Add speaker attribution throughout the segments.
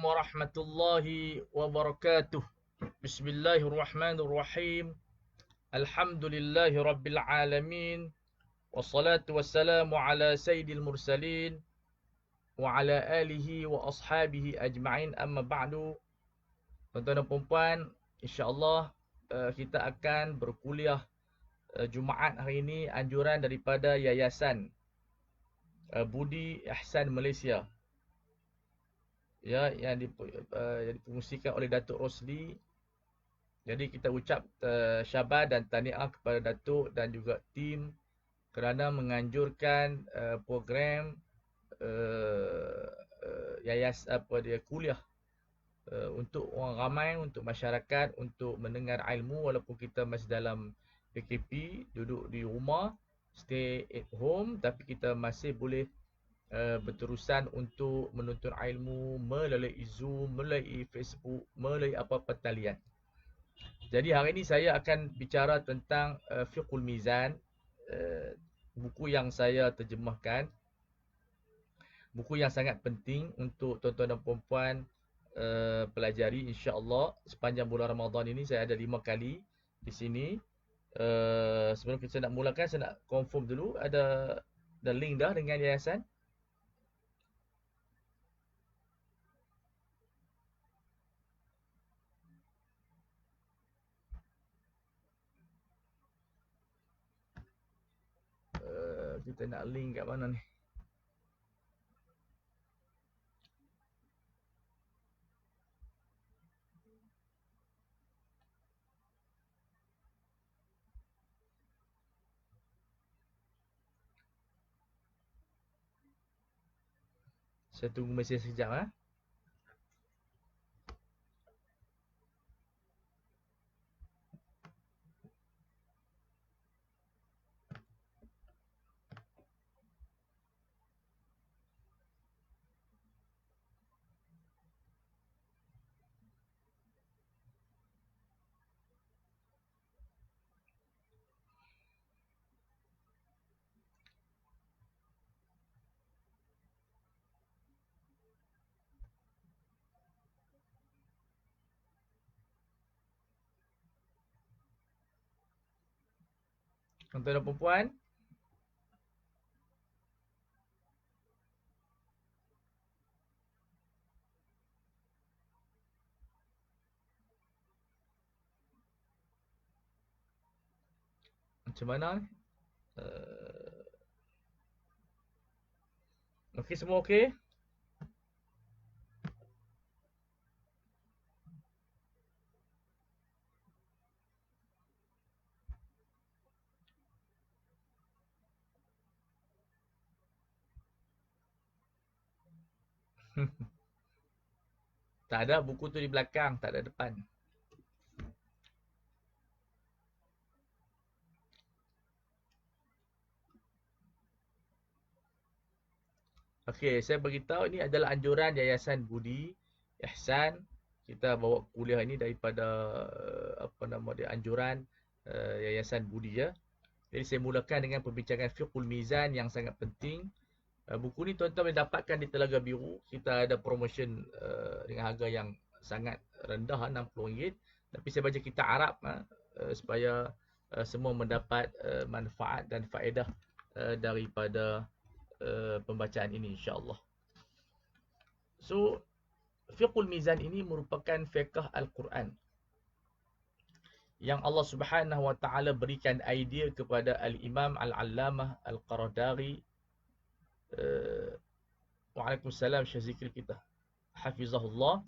Speaker 1: warahmatullahi wabarakatuh. Bismillahirrahmanirrahim. Alhamdulillahi rabbil alamin. Wassalatu wassalamu ala sayyidil mursalin wa ala alihi wa ashabihi ajma'in, amma ba'du. Tuan-tuan dan puan-puan, insya-Allah kita akan berkuliah Jumaat hari ini anjuran daripada Yayasan Budi Ihsan Malaysia, ya, yang dipromosikan oleh Datuk Rosli. Jadi kita ucap syabas dan tahniah kepada Datuk dan juga tim kerana menganjurkan program kuliah untuk orang ramai, untuk masyarakat, untuk mendengar ilmu walaupun kita masih dalam PKP, duduk di rumah, stay at home, tapi kita masih boleh berterusan untuk menuntut ilmu melalui Zoom, melalui Facebook, melalui apa-apa talian. Jadi hari ini saya akan bicara tentang Fiqhul Mizan, buku yang saya terjemahkan, buku yang sangat penting untuk tuan-tuan dan puan-puan pelajari insya-Allah. Sepanjang bulan Ramadan ini saya ada 5 kali di sini. Sebelum kita nak mulakan, saya nak confirm dulu ada link dah dengan yayasan. Kita nak link kat mana ni? Saya tunggu mesej sekejap . Tuan-tuan dan puan-puan, macam mana ni? Okey, semua okey? Tak ada, buku tu di belakang, tak ada depan. Okey, saya beritahu ini adalah anjuran Yayasan Budi Ihsan. Kita bawa kuliah ini daripada anjuran Yayasan Budi, ya. Jadi saya mulakan dengan perbincangan Fiqhul Mizan yang sangat penting. Buku ni tuan-tuan boleh dapatkan di Telaga Biru. Kita ada promotion dengan harga yang sangat rendah, RM60. Tapi saya baca kitab Arab supaya semua mendapat manfaat dan faedah daripada pembacaan ini, insya-Allah. So, Fiqhul Mizan ini merupakan fiqh Al-Quran yang Allah Subhanahu wa taala berikan idea kepada Al-Imam Al-Allamah Al-Qaradari. Waalaikumsalam Syekh Zikri kita, hafizahullah.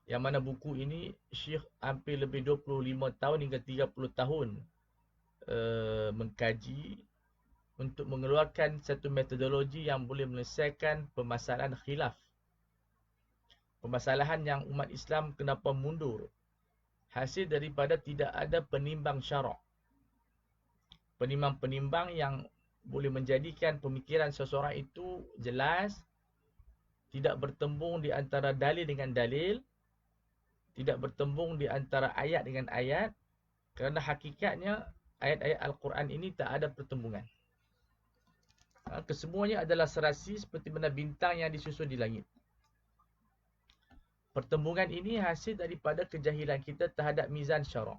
Speaker 1: Yang mana buku ini Syekh hampir lebih 25 tahun hingga 30 tahun mengkaji untuk mengeluarkan satu metodologi yang boleh menyelesaikan permasalahan khilaf. Permasalahan yang umat Islam kenapa mundur, hasil daripada tidak ada penimbang syarak. Penimbang-penimbang yang boleh menjadikan pemikiran seseorang itu jelas, tidak bertembung di antara dalil dengan dalil, tidak bertembung di antara ayat dengan ayat, kerana hakikatnya ayat-ayat Al-Quran ini tak ada pertembungan. Kesemuanya adalah serasi seperti mana bintang yang disusun di langit. pertembungan ini hasil daripada kejahilan kita terhadap mizan syarak.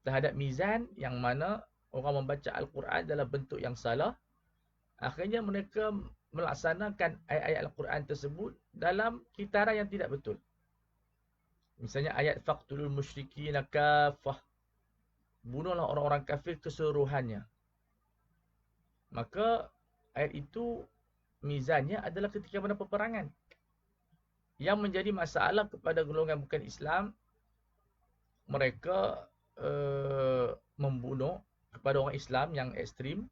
Speaker 1: Terhadap mizan yang mana orang membaca Al-Quran dalam bentuk yang salah, akhirnya mereka melaksanakan ayat-ayat Al-Quran tersebut dalam kitaran yang tidak betul. Misalnya ayat faqtulul musyrikin kaffah. Bunuhlah orang-orang kafir keseluruhannya. Maka ayat itu mizannya adalah ketika mana peperangan. Yang menjadi masalah kepada golongan bukan Islam, mereka membunuh kepada orang Islam yang ekstrim.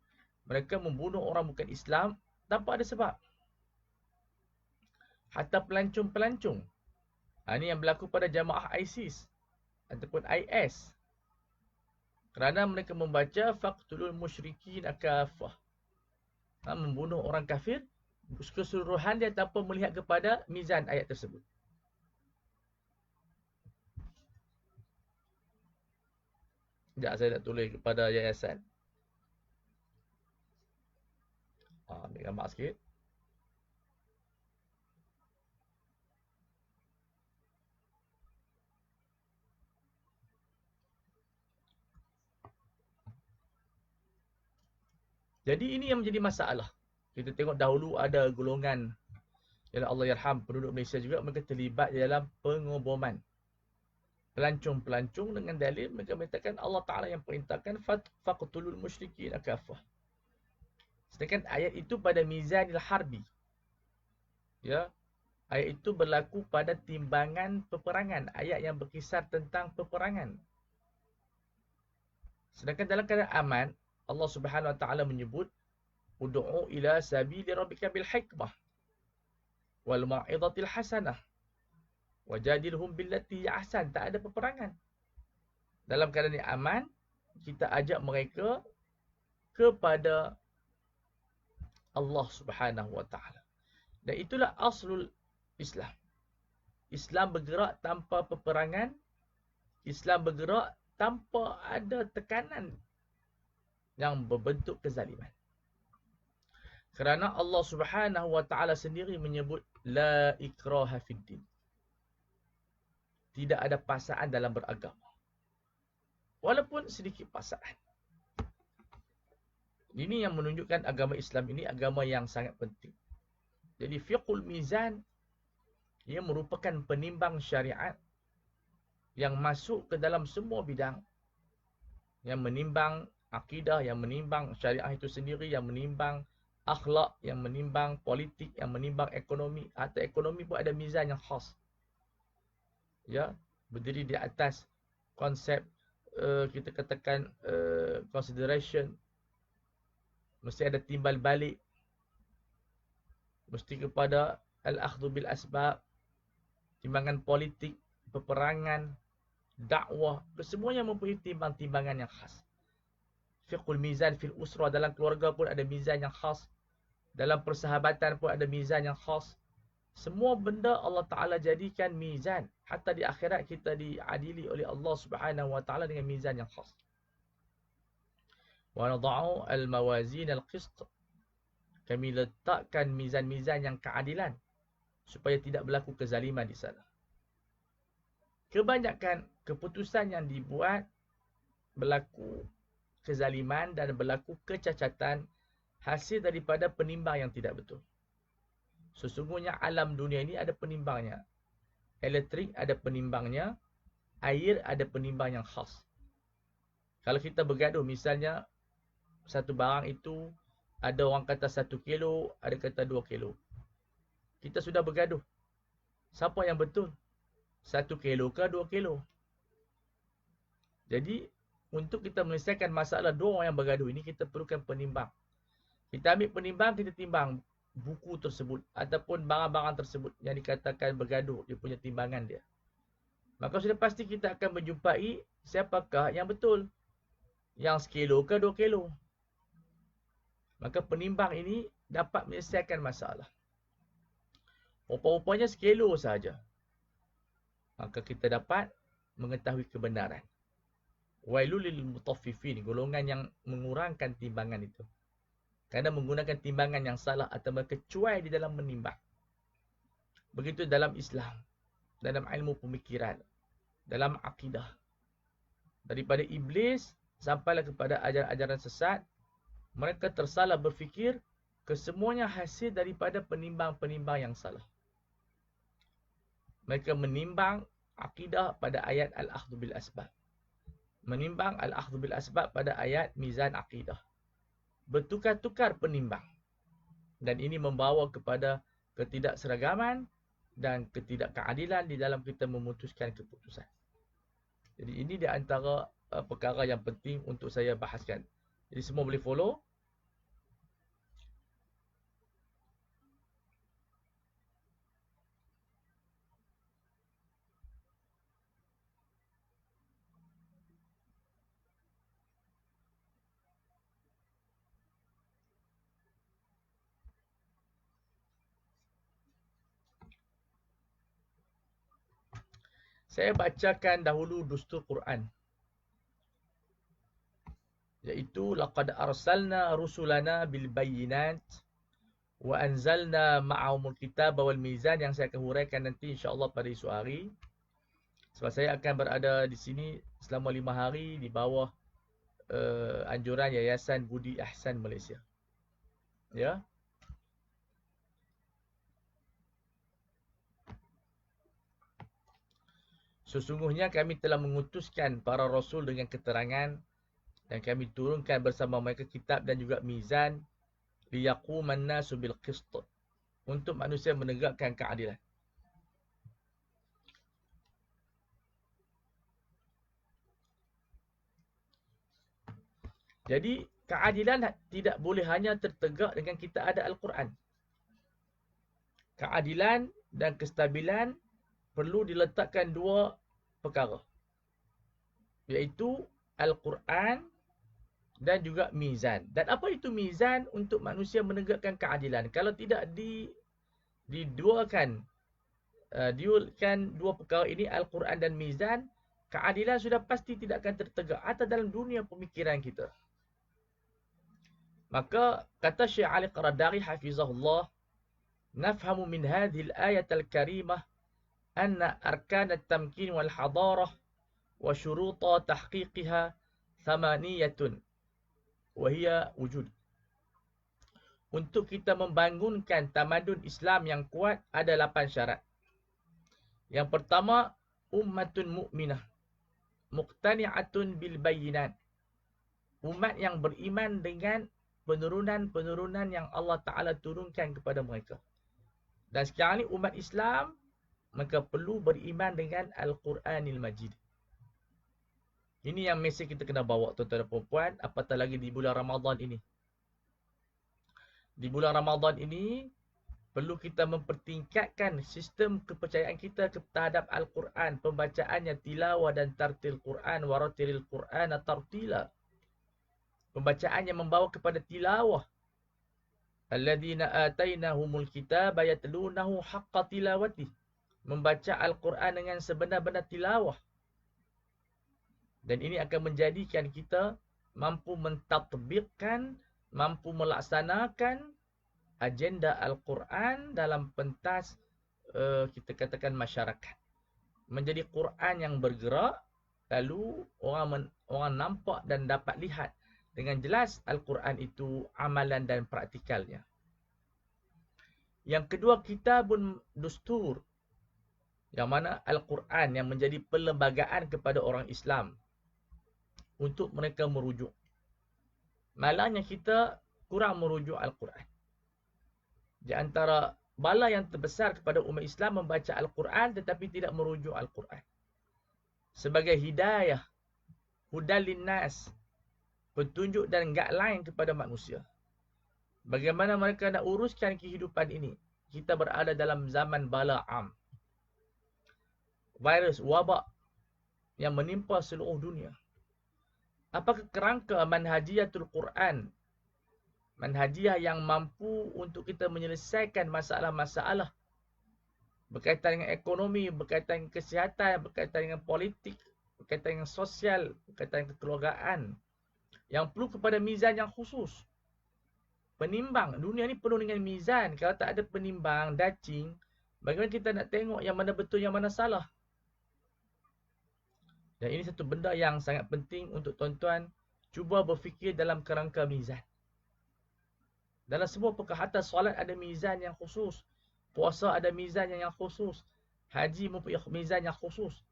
Speaker 1: Mereka membunuh orang bukan Islam tanpa ada sebab. Hatta pelancong-pelancong. Ini yang berlaku pada jamaah ISIS ataupun IS. Kerana mereka membaca faqtulul musyrikin kaffah. Membunuh orang kafir keseluruhan dia tanpa melihat kepada mizan ayat tersebut. Sekejap saya nak tulis kepada yayasan. Ambil gambar sikit. Jadi ini yang menjadi masalah. Kita tengok dahulu ada golongan, ya Allah yarham, penduduk Malaysia juga, mereka terlibat dalam pengoboman. Pelancong-pelancong dengan dalil mereka mengatakan Allah Ta'ala yang perintahkan faqtulul musyrikin kaffah. Sedangkan ayat itu pada mizanil harbi. Ya, ayat itu berlaku pada timbangan peperangan. Ayat yang berkisar tentang peperangan. Sedangkan dalam keadaan aman, Allah Subhanahu Wa Ta'ala menyebut ud'u ila sabili rabbika bil hikmah wal mau'izatil hasanah wajadilhum billati ahsan. Tak ada peperangan. Dalam keadaan yang aman, kita ajak mereka kepada Allah Subhanahu Wa Ta'ala. Dan itulah aslul Islam. Islam bergerak tanpa peperangan. Islam bergerak tanpa ada tekanan yang berbentuk kezaliman. Kerana Allah Subhanahu Wa Ta'ala sendiri menyebut la ikraha fid din. Tidak ada paksaan dalam beragama. Walaupun sedikit paksaan. Ini yang menunjukkan agama Islam ini agama yang sangat penting. Jadi fiqhul mizan, ia merupakan penimbang syariat yang masuk ke dalam semua bidang. Yang menimbang akidah, yang menimbang syariah itu sendiri, yang menimbang akhlak, yang menimbang politik, yang menimbang ekonomi. Atau ekonomi pun ada mizan yang khas. Ya, berdiri di atas konsep kita katakan consideration. Mesti ada timbal balik. Mesti kepada al-akhdhu bil asbab. Timbangan politik, peperangan, dakwah, kesemuanya mempunyai timbang-timbangan yang khas. Fiqhul mizan fil usrah, dalam keluarga pun ada mizan yang khas. Dalam persahabatan pun ada mizan yang khas. Semua benda Allah Ta'ala jadikan mizan. Hatta di akhirat kita diadili oleh Allah Subhanahu Wa Ta'ala dengan mizan yang khas. Wa nada'u al-mawazin al-qist. Kami letakkan mizan-mizan yang keadilan. Supaya tidak berlaku kezaliman di sana. Kebanyakan keputusan yang dibuat berlaku kezaliman dan berlaku kecacatan hasil daripada penimbang yang tidak betul. Sesungguhnya alam dunia ini ada penimbangnya. Elektrik ada penimbangnya. Air ada penimbang yang khas. Kalau kita bergaduh, misalnya satu barang itu ada orang kata 1 kilo, ada kata 2 kilo. Kita sudah bergaduh. Siapa yang betul? 1 kilo ke 2 kilo? Jadi, untuk kita menyelesaikan masalah dua orang yang bergaduh ini, kita perlukan penimbang. Kita ambil penimbang, kita timbang buku tersebut ataupun barang-barang tersebut yang dikatakan bergaduh, dia punya timbangan dia. Maka sudah pasti kita akan menjumpai siapakah yang betul. Yang 1 kilo ke 2 kilo. Maka penimbang ini dapat menyelesaikan masalah. Rupa-rupanya 1 kilo sahaja. Maka kita dapat mengetahui kebenaran. Wailul lil mutaffifin, golongan yang mengurangkan timbangan itu. Kerana menggunakan timbangan yang salah atau mereka cuai di dalam menimbang. Begitu dalam Islam, dalam ilmu pemikiran, dalam akidah. Daripada iblis sampailah kepada ajaran-ajaran sesat, mereka tersalah berfikir kesemuanya hasil daripada penimbang-penimbang yang salah. Mereka menimbang akidah pada ayat Al-Akhdhu bil Asbab. Menimbang Al-Akhdhu bil Asbab pada ayat Mizan Akidah. Bertukar-tukar penimbang. Dan ini membawa kepada ketidakseragaman dan ketidakkeadilan di dalam kita memutuskan keputusan. Jadi ini di antara perkara yang penting untuk saya bahaskan. Jadi semua boleh follow. Saya bacakan dahulu dustur Quran. Iaitu laqad arsalna rusulana bil bayyinat wa anzalna ma'ahumul kitaba wal mizan, yang saya akan huraikan nanti insya-Allah pada esok hari. Sebab saya akan berada di sini selama 5 hari di bawah anjuran Yayasan Budi Ahsan Malaysia. Ya. Sesungguhnya kami telah mengutuskan para rasul dengan keterangan dan kami turunkan bersama mereka kitab dan juga mizan liyaquman nasu bil qist, untuk manusia menegakkan keadilan. Jadi keadilan tidak boleh hanya tertegak dengan kita ada Al-Quran. Keadilan dan kestabilan perlu diletakkan dua perkara, iaitu Al-Quran dan juga mizan. Dan apa itu mizan untuk manusia menegakkan keadilan? Kalau tidak diduakan dua perkara ini, Al-Quran dan mizan, keadilan sudah pasti tidak akan tertegak atau dalam dunia pemikiran kita. Maka kata Syekh Ali Qaradari hafizahullah, nafhamu min hadhihi al-ayat al-karimah anna arkan at-tamkin wal hadarah wa syuruta tahqiqiha thamaniyatun wa hiya wujud. Untuk kita membangunkan tamadun Islam yang kuat ada 8 syarat. Yang pertama, ummatun mu'minah muqtani'atun bil bayyinat. Umat yang beriman dengan penurunan-penurunan yang Allah Ta'ala turunkan kepada mereka. Dan sekarang ni umat Islam, mereka perlu beriman dengan Al-Quranil Majid. Ini yang mesej kita kena bawa, tuan-tuan dan puan-puan, apatah lagi di bulan Ramadan ini. Di bulan Ramadan ini, perlu kita mempertingkatkan sistem kepercayaan kita terhadap Al-Quran, pembacaannya, tilawah dan tartil Quran, waratilil Quran tartila. Pembacaan yang membawa kepada tilawah. Alladzina atainahumul kitaba yatlunahu haqqa tilawatih. Membaca Al-Quran dengan sebenar-benar tilawah. Dan ini akan menjadikan kita mampu mentatbikkan, mampu melaksanakan agenda Al-Quran dalam pentas kita katakan masyarakat. Menjadi Quran yang bergerak, lalu orang nampak dan dapat lihat dengan jelas Al-Quran itu amalan dan praktikalnya. Yang kedua, kitabun dustur, yang mana Al-Quran yang menjadi perlembagaan kepada orang Islam untuk mereka merujuk. Malangnya kita kurang merujuk Al-Quran. Di antara bala yang terbesar kepada umat Islam membaca Al-Quran tetapi tidak merujuk Al-Quran. Sebagai hidayah, hudal linnas, petunjuk dan guideline kepada manusia. Bagaimana mereka nak uruskan kehidupan ini? Kita berada dalam zaman bala am. Virus, wabak yang menimpa seluruh dunia. Apakah kerangka manhajiyatul Quran, manhajiyah yang mampu untuk kita menyelesaikan masalah-masalah berkaitan dengan ekonomi, berkaitan dengan kesihatan, berkaitan dengan politik, berkaitan dengan sosial, berkaitan dengan kekeluargaan, yang perlu kepada mizan yang khusus. Penimbang. Dunia ni penuh dengan mizan. Kalau tak ada penimbang, dacing, Bagaimana kita nak tengok yang mana betul, yang mana salah? Dan ini satu benda yang sangat penting untuk tuan-tuan cuba berfikir dalam kerangka mizan. Dalam sebuah perkara, solat ada mizan yang khusus. Puasa ada mizan yang khusus. Haji mempunyai mizan yang khusus.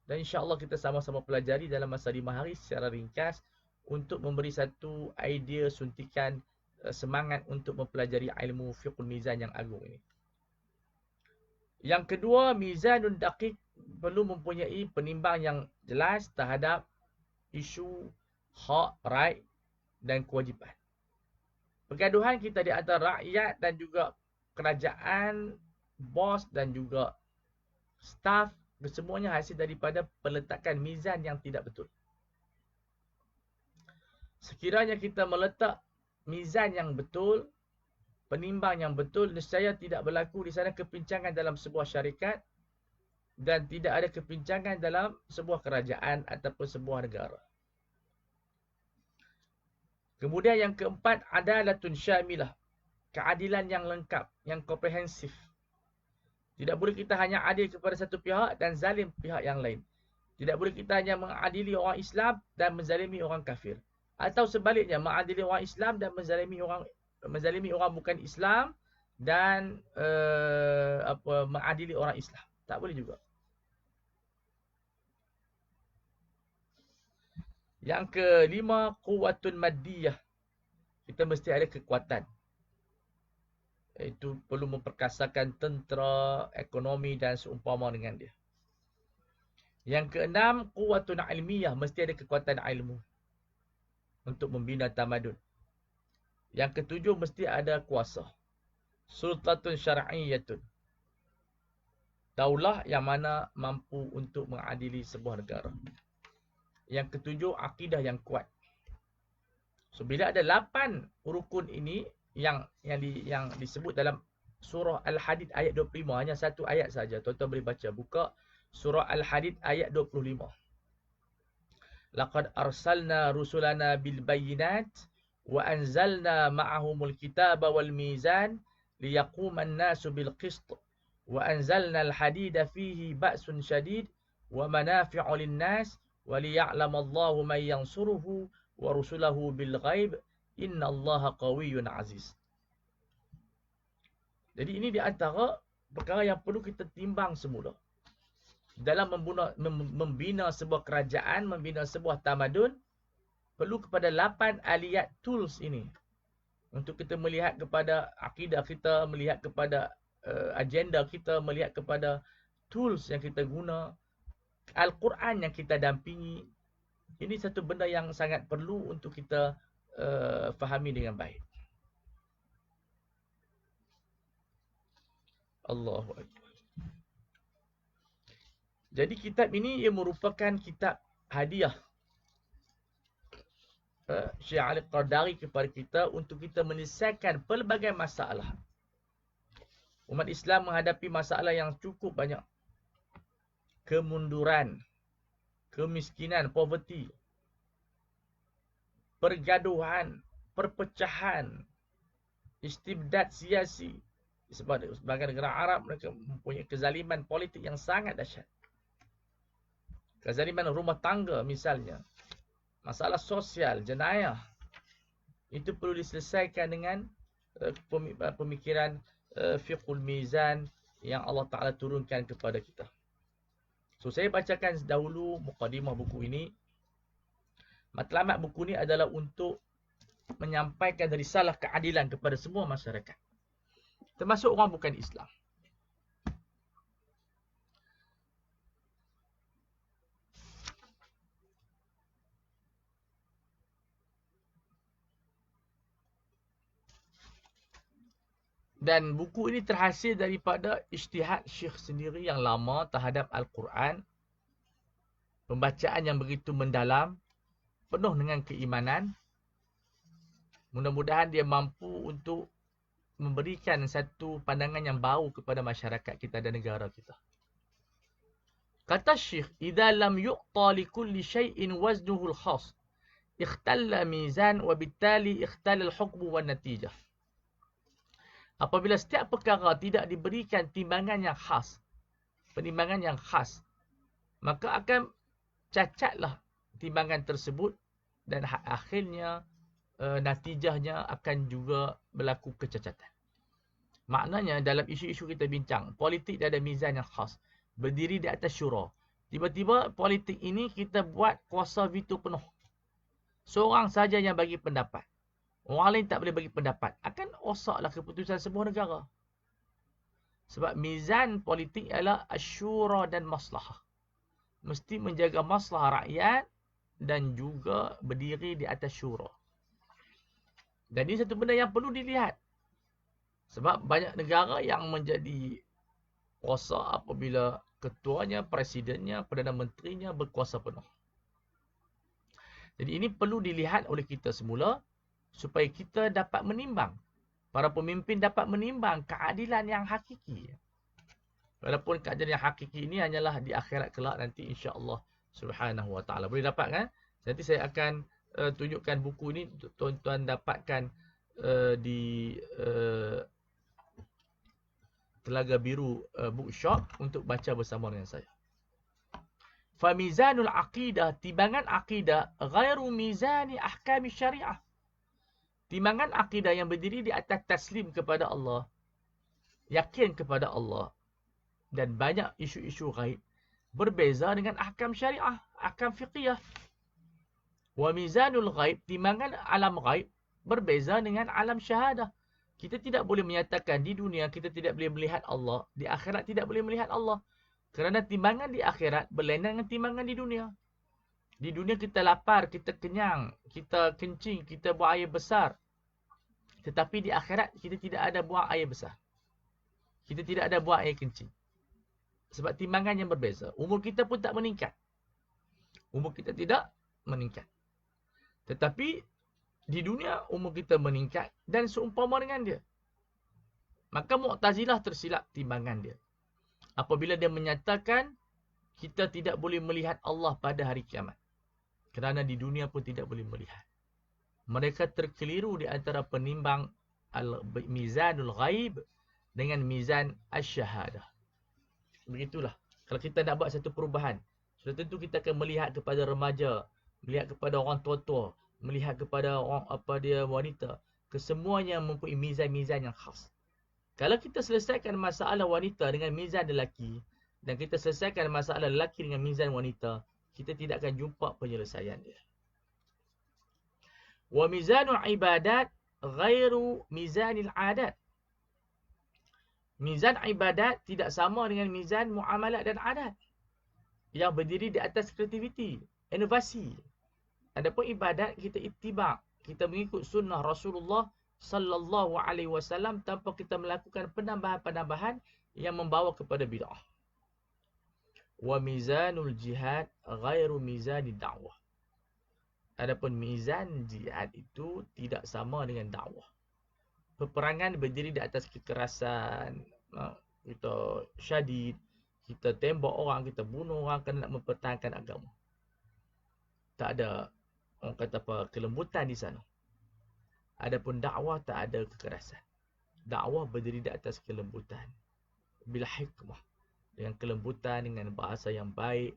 Speaker 1: Dan insya-Allah kita sama-sama pelajari dalam masa 5 hari secara ringkas untuk memberi satu idea suntikan semangat untuk mempelajari ilmu fiqhul mizan yang agung ini. Yang kedua, mizanun daqiq perlu mempunyai penimbang yang jelas terhadap isu hak, right dan kewajipan. Pergaduhan kita di antara rakyat dan juga kerajaan, bos dan juga staff, kesemuanya hasil daripada peletakan mizan yang tidak betul. Sekiranya kita meletak mizan yang betul, penimbang yang betul, nescaya tidak berlaku di sana kepincangan dalam sebuah syarikat dan tidak ada kepincangan dalam sebuah kerajaan ataupun sebuah negara. Kemudian yang keempat, adalatun syamilah. Keadilan yang lengkap, yang komprehensif. Tidak boleh kita hanya adil kepada satu pihak dan zalim pihak yang lain. Tidak boleh kita hanya mengadili orang Islam dan menzalimi orang kafir. Atau sebaliknya, mengadili orang Islam dan menzalimi orang bukan Islam dan mengadili orang Islam. Tak boleh juga. Yang kelima, quwwatun maddiyah. Kita mesti ada kekuatan. Itu perlu memperkasakan tentera, ekonomi dan seumpama dengan dia. Yang keenam, quwwatun ilmiyah. Mesti ada kekuatan ilmu untuk membina tamadun. Yang ketujuh, mesti ada kuasa. Sultatun syar'iyyatun. Daulah yang mana mampu untuk mengadili sebuah negara. Yang ketujuh, akidah yang kuat. So, bila ada 8 rukun ini yang disebut dalam surah Al-Hadid ayat 25, hanya satu ayat saja. Tuan-tuan boleh baca. Buka surah Al-Hadid ayat 25. Laqad arsalna rusulana bil bayyinat wa anzalna ma'ahumul kitaba wal mizan liyaquma an-nasu bil qist wa anzalna al-hadida fihi ba'sun shadid wa manafi'u lin-nas وَلِيَعْلَمَ اللَّهُ مَنْ يَنْصُرُهُ وَرُسُلَهُ بِالْغَيْبِ إِنَّ اللَّهَ قَوِيٌّ عَزِيزٌ. Jadi ini di antara perkara yang perlu kita timbang semula. Dalam membina sebuah kerajaan, membina sebuah tamadun, perlu kepada 8 aliyat tools ini. Untuk kita melihat kepada akidah kita, melihat kepada agenda kita, melihat kepada tools yang kita guna, Al-Quran yang kita dampingi. Ini satu benda yang sangat perlu untuk kita fahami dengan baik. Allahu Akbar. Jadi kitab ini ia merupakan kitab hadiah Syekh Ali Qardari kepada kita untuk kita menyelesaikan pelbagai masalah. Umat Islam menghadapi masalah yang cukup banyak. Kemunduran, kemiskinan, poverty, pergaduhan, perpecahan, istibdad siasi. Sebagai negara Arab, mereka mempunyai kezaliman politik yang sangat dahsyat. Kezaliman rumah tangga misalnya. Masalah sosial, jenayah. Itu perlu diselesaikan dengan pemikiran fiqhul mizan yang Allah Ta'ala turunkan kepada kita. So, saya bacakan dahulu mukadimah buku ini. Matlamat buku ini adalah untuk menyampaikan risalah keadilan kepada semua masyarakat. Termasuk orang bukan Islam. Dan buku ini terhasil daripada ijtihad Syekh sendiri yang lama terhadap Al-Quran. Pembacaan yang begitu mendalam, penuh dengan keimanan. Mudah-mudahan dia mampu untuk memberikan satu pandangan yang baru kepada masyarakat kita dan negara kita. Kata Syekh, "Idza lam yu'ta li kulli syai'in waznuhu al-khas, ikhtalla mizan wa bittali ikhtalla al-hukm wa natijah." Apabila setiap perkara tidak diberikan timbangan yang khas, penimbangan yang khas, maka akan cacatlah timbangan tersebut dan akhirnya natijahnya akan juga berlaku kecacatan. Maknanya dalam isu-isu kita bincang, politik dia ada mizan yang khas, berdiri di atas syura. Tiba-tiba politik ini kita buat kuasa veto penuh. Seorang saja yang bagi pendapat. Orang lain tak boleh bagi pendapat. Akan rosaklah keputusan sebuah negara. Sebab mizan politik ialah asyura dan maslahah. Mesti menjaga maslahah rakyat dan juga berdiri di atas syura. Dan ini satu benda yang perlu dilihat. Sebab banyak negara yang menjadi kuasa apabila ketuanya, presidennya, perdana menterinya berkuasa penuh. Jadi ini perlu dilihat oleh kita semula supaya kita dapat menimbang. Para pemimpin dapat menimbang keadilan yang hakiki. Walaupun keadilan yang hakiki ini hanyalah di akhirat kelak nanti insya-Allah Subhanahu wa taala. Boleh dapat kan? Nanti saya akan tunjukkan buku ini untuk tuan-tuan dapatkan di Telaga Biru Bookshop untuk baca bersama dengan saya. Famizanul aqidah, timbangan akidah ghairu mizani ahkam syariah. Timbangan akidah yang berdiri di atas taslim kepada Allah, yakin kepada Allah dan banyak isu-isu ghaib berbeza dengan ahkam syariah, ahkam fiqhiyah. Wa mizanul ghaib, timbangan alam ghaib berbeza dengan alam syahadah. Kita tidak boleh menyatakan di dunia kita tidak boleh melihat Allah, di akhirat tidak boleh melihat Allah. Kerana timbangan di akhirat berlainan dengan timbangan di dunia. Di dunia kita lapar, kita kenyang, kita kencing, kita buang air besar. Tetapi di akhirat kita tidak ada buang air besar. Kita tidak ada buang air kencing. Sebab timbangan yang berbeza. Umur kita pun tak meningkat. Umur kita tidak meningkat. Tetapi di dunia umur kita meningkat dan seumpama dengan dia. Maka Mu'tazilah tersilap timbangan dia. Apabila dia menyatakan kita tidak boleh melihat Allah pada hari kiamat. Kerana di dunia pun tidak boleh melihat. Mereka terkeliru di antara penimbang mizanul ghaib dengan mizan asy-syahadah. Begitulah. Kalau kita nak buat satu perubahan, sudah tentu kita akan melihat kepada remaja, melihat kepada orang tua-tua, melihat kepada orang wanita. Kesemuanya mempunyai mizan-mizan yang khas. Kalau kita selesaikan masalah wanita dengan mizan lelaki dan kita selesaikan masalah lelaki dengan mizan wanita, kita tidak akan jumpa penyelesaian dia. Wa mizanul ibadat ghairu mizanil adat. Mizan ibadat tidak sama dengan mizan muamalat dan adat yang berdiri di atas kreativiti, inovasi. Adapun ibadat kita ittiba', kita mengikut sunnah Rasulullah sallallahu alaihi wasallam tanpa kita melakukan penambahan-penambahan yang membawa kepada bid'ah. Wa mizanul jihad ghairu mizanid dakwah. Adapun mizan jihad itu tidak sama dengan dakwah. Peperangan berdiri di atas kekerasan, kita syadid, kita tembak orang, kita bunuh orang kerana nak mempertahankan agama. Tak ada orang kata apa kelembutan di sana. Adapun dakwah tak ada kekerasan. Dakwah berdiri di atas kelembutan. Bil hikmah, dengan kelembutan, dengan bahasa yang baik.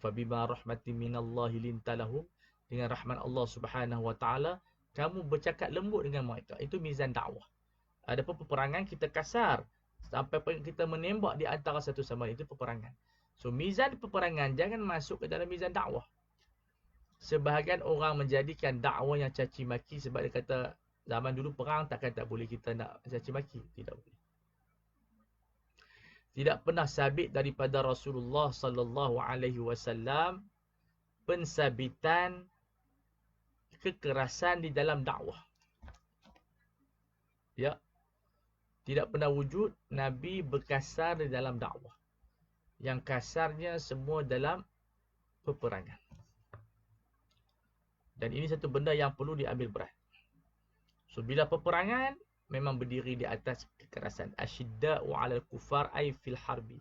Speaker 1: Fabima rahmatin minallahi lintalahum, dengan rahmat Allah Subhanahu wa taala kamu bercakap lembut dengan mereka. Itu mizan dakwah. Adapun peperangan kita kasar sampai kita menembak di antara satu sama lain, itu peperangan. So mizan peperangan jangan masuk ke dalam mizan dakwah. Sebahagian orang menjadikan dakwah yang caci maki sebab dia kata zaman dulu perang takkan tak boleh kita nak caci maki. Tidak boleh. Tidak pernah sabit daripada Rasulullah sallallahu alaihi wasallam pensabitan kekerasan di dalam dakwah. Ya. Tidak pernah wujud Nabi berkasar di dalam dakwah. Yang kasarnya semua dalam peperangan. Dan ini satu benda yang perlu diambil berat. So bila peperangan memang berdiri di atas kekerasan. Asyidda'u 'alal kufar ay fil harbi.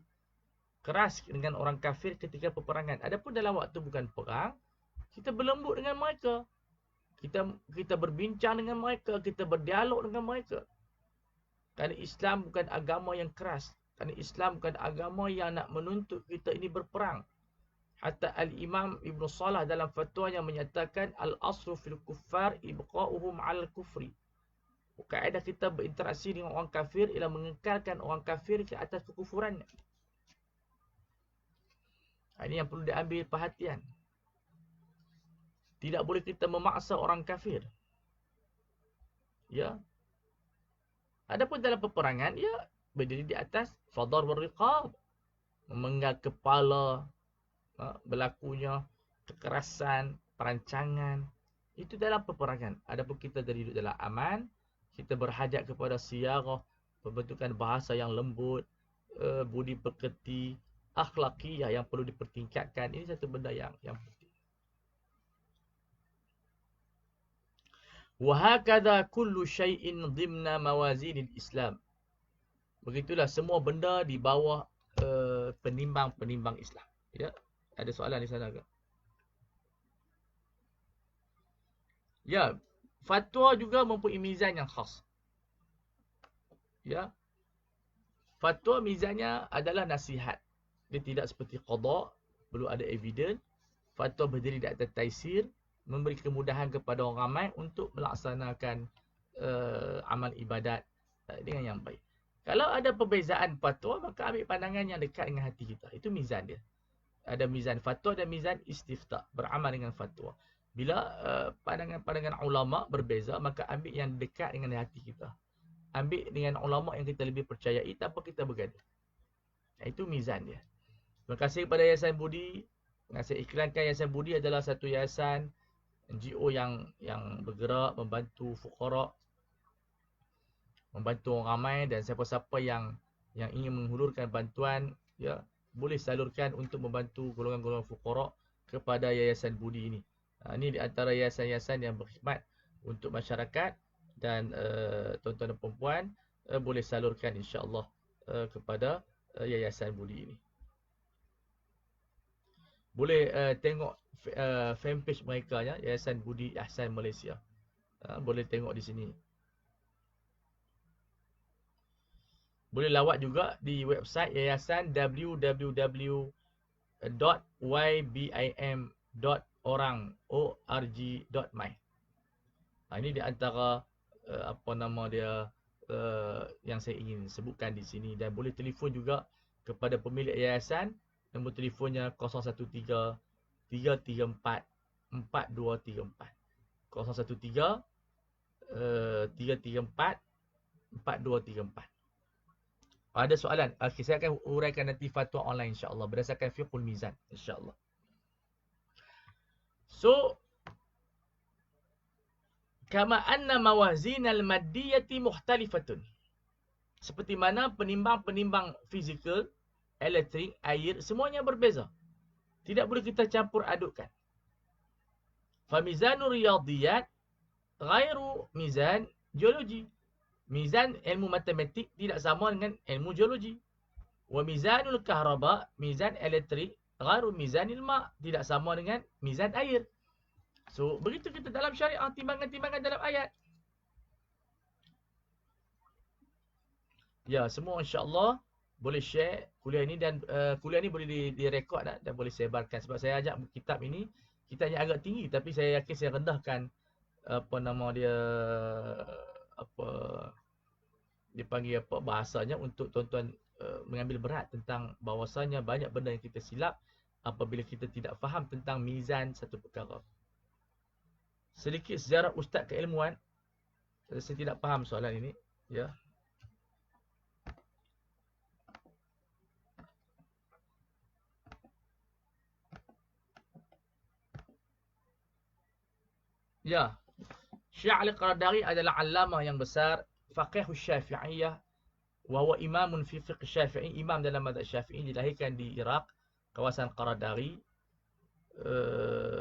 Speaker 1: Keras dengan orang kafir ketika peperangan. Adapun dalam waktu bukan perang, kita berlembut dengan mereka. Kita berbincang dengan mereka, kita berdialog dengan mereka. Kerana Islam bukan agama yang keras. Kerana Islam bukan agama yang nak menuntut kita ini berperang. Hatta Al-Imam Ibn Salah dalam fatwa yang menyatakan al-asru fil kuffar ibqa'uhum 'alal kufri. Kaedah kita berinteraksi dengan orang kafir ialah mengekalkan orang kafir ke atas kekufurannya. Ini yang perlu diambil perhatian. Tidak boleh kita memaksa orang kafir. Ya. Adapun dalam peperangan, ya berdiri di atas fadar wal riqab, memenggal kepala, berlakunya kekerasan, perancangan, itu dalam peperangan. Adapun kita dari duduk dalam aman, kita berhajat kepada siyarah, pembentukan bahasa yang lembut, budi pekerti, akhlakiyah yang perlu dipertingkatkan. Ini satu benda yang penting. Wa hakadha kullu syai'in dhimna mawazinil Islam. Begitulah semua benda di bawah penimbang-penimbang Islam. Ya, ada soalan di sana ke? Ya, fatwa juga mempunyai mizan yang khas. Ya. Fatwa mizannya adalah nasihat. Dia tidak seperti qada, perlu ada evidence. Fatwa berdiri di atas taisir, memberi kemudahan kepada orang ramai untuk melaksanakan amal ibadat dengan yang baik. Kalau ada perbezaan fatwa, maka ambil pandangan yang dekat dengan hati kita. Itu mizan dia. Ada mizan fatwa dan mizan istifta, beramal dengan fatwa. Bila pandangan-pandangan ulama berbeza, maka ambil yang dekat dengan hati kita. Ambil dengan ulama yang kita lebih percayai tanpa kita bergaduh. Itu mizan dia. Terima kasih kepada Yayasan Budi. Saya iklankan Yayasan Budi adalah satu yayasan NGO yang bergerak membantu fuqara, membantu orang ramai, dan siapa-siapa yang ingin menghulurkan bantuan, ya, boleh salurkan untuk membantu golongan-golongan fuqara kepada Yayasan Budi ini. Ini di antara yayasan-yayasan yang berkhidmat untuk masyarakat, dan tuan-tuan dan perempuan boleh salurkan insya-Allah kepada Yayasan Budi ini. Boleh tengok fanpage mereka, ya, Yayasan Budi Ihsan Malaysia. Boleh tengok di sini. Boleh lawat juga di website yayasan www.ybim.org.my. Ini di antara apa nama dia yang saya ingin sebutkan di sini, dan boleh telefon juga kepada pemilik yayasan. Nombor telefonnya 013 334 4234. 013 334 4234. Ada soalan? Okey, saya akan uraikan nanti fatwa online insya-Allah berdasarkan fiqhul mizan insya-Allah. So, kama anna mawazinal maddiyati mukhtalifatun. Seperti mana penimbang-penimbang fizikal, elektrik, air, semuanya berbeza. Tidak boleh kita campur adukkan. Famizanul riyadiyat ghairu mizan geologi. Mizan ilmu matematik tidak sama dengan ilmu geologi. Wa mizanul kahraba, mizan elektrik, ghairu mizanil ma, tidak sama dengan mizan air. So, begitu kita dalam syariah, timbangan-timbangan dalam ayat. Ya, semua insya-Allah boleh share kuliah ini, dan kuliah ini boleh direkod dan boleh sebarkan. Sebab saya ajak kitab ini, kitabnya agak tinggi, tapi saya yakin saya rendahkan apa nama dia, apa dipanggil apa bahasanya, untuk tuan-tuan mengambil berat tentang bahawasanya banyak benda yang kita silap apabila kita tidak faham tentang mizan satu perkara. Sedikit sejarah ustaz keilmuan. Saya tidak faham soalan ini, ya. Ya, Syekh Ali Qaradari adalah allamah yang besar, faqih Syafi'iyah, wa huwa imamun fi fiqh Syafi'i, imam dalam mazhab Syafi'i, dilahirkan di Iraq, kawasan Qaradari.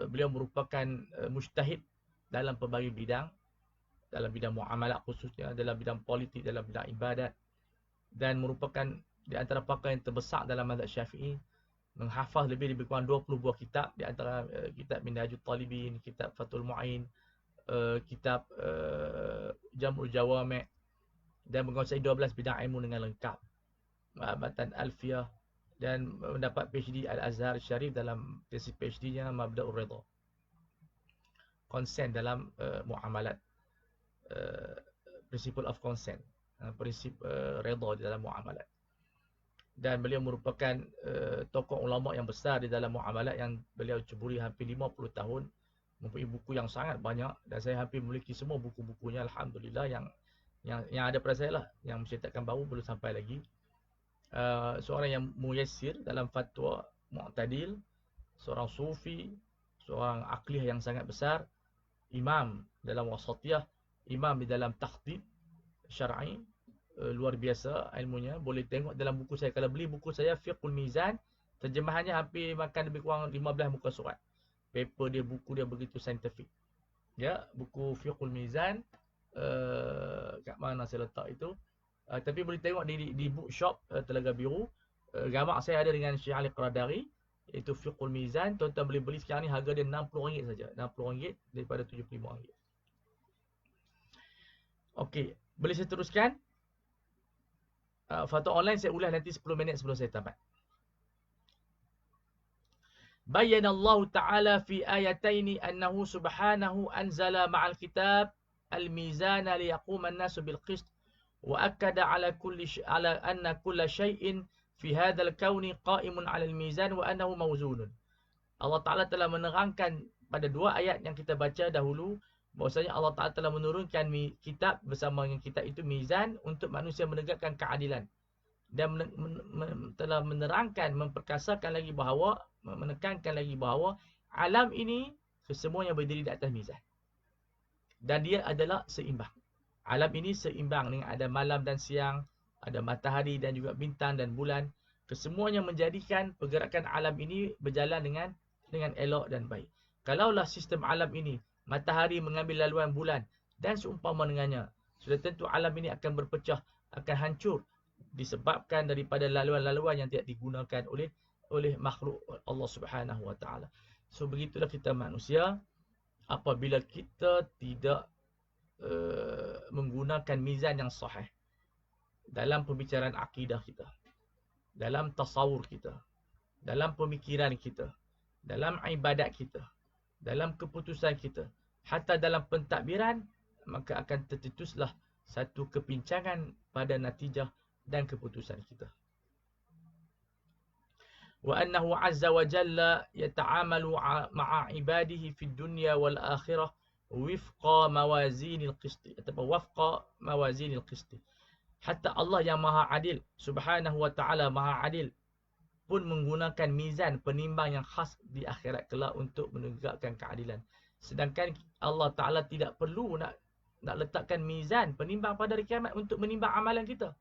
Speaker 1: Beliau merupakan mujtahid dalam pelbagai bidang, dalam bidang muamalat khususnya, dalam bidang politik, dalam bidang ibadat, dan merupakan di antara pakar yang terbesar dalam mazhab Syafi'i, menghafaz lebih kurang 20 buah kitab, di antara kitab Minhajul Talibin, kitab Fathul Mu'in, kitab Jam'ul Jawami', dan menguasai 12 bidang ilmu dengan lengkap. Matan Alfiyah, dan mendapat PhD Al-Azhar Syarif dalam tesis PhD-nya Mabda'ur Ridha. Consent dalam muamalat. Principle of consent. Prinsip redha di dalam muamalat. Dan beliau merupakan tokoh ulama yang besar di dalam muamalat yang beliau ceburi hampir 50 tahun. Mempunyai buku yang sangat banyak dan saya hampir memiliki semua buku-bukunya, alhamdulillah, yang ada pada saya lah, yang mencetakkan baru belum sampai lagi. Seorang yang muyassir dalam fatwa, mu'tadil, seorang sufi, seorang aqliyah yang sangat besar, imam dalam wasatiyah, imam di dalam tahdid syar'i, luar biasa ilmunya. Boleh tengok dalam buku saya, kalau beli buku saya Fiqhul Mizan, terjemahannya hampir makan lebih kurang 15 muka surat. Paper dia, buku dia begitu saintifik. Ya, buku Fiqhul Mizan, kat mana saya letak itu? Tapi boleh tengok di bookshop Telaga Biru. Gambar saya ada dengan Syekh Ali Qadari, iaitu Fiqhul Mizan. Tuan-tuan boleh beli sekarang ni, harga dia RM60 saja. RM60 daripada RM75. Okey, boleh saya teruskan? Fatwa online saya ulas nanti 10 minit sebelum saya tamat. بين الله تعالى في آيتين أنه سبحانه أنزل مع الكتاب الميزان ليقوم الناس بالقسط وأكد على أن كل شيء في هذا الكون قائم على الميزان وأنه موزون. Allah Ta'ala telah menerangkan pada dua ayat yang kita baca dahulu bahwasanya Allah Ta'ala telah menurunkan kitab bersama dengan kitab itu mizan untuk manusia menegakkan keadilan, dan telah menerangkan, memperkasakan lagi bahawa, menekankan lagi bahawa alam ini kesemuanya berdiri di atas mizan dan dia adalah seimbang. Alam ini seimbang dengan ada malam dan siang, ada matahari dan juga bintang dan bulan. Kesemuanya menjadikan pergerakan alam ini berjalan dengan elok dan baik. Kalaulah sistem alam ini, matahari mengambil laluan bulan dan seumpama dengannya, sudah tentu alam ini akan berpecah, akan hancur disebabkan daripada laluan-laluan yang tidak digunakan oleh makhluk Allah Subhanahu wa taala. So begitulah kita manusia, apabila kita tidak menggunakan mizan yang sahih dalam pembicaraan akidah kita, dalam tasawur kita, dalam pemikiran kita, dalam ibadat kita, dalam keputusan kita, hatta dalam pentadbiran, maka akan tercetuslah satu kepincangan pada natijah dan keputusan kita. Wa annahu azza wa jalla yata'amalu ma'a ibadihi fid dunya wal akhirah wifqa mawazinil qisti, ataupun wafqa mawazinil qisti. Hatta Allah yang maha adil, subhanahu wa ta'ala maha adil, pun menggunakan mizan penimbang yang khas di akhirat kelak untuk menegakkan keadilan. Sedangkan Allah Ta'ala tidak perlu nak letakkan mizan penimbang pada hari kiamat untuk menimbang amalan kita,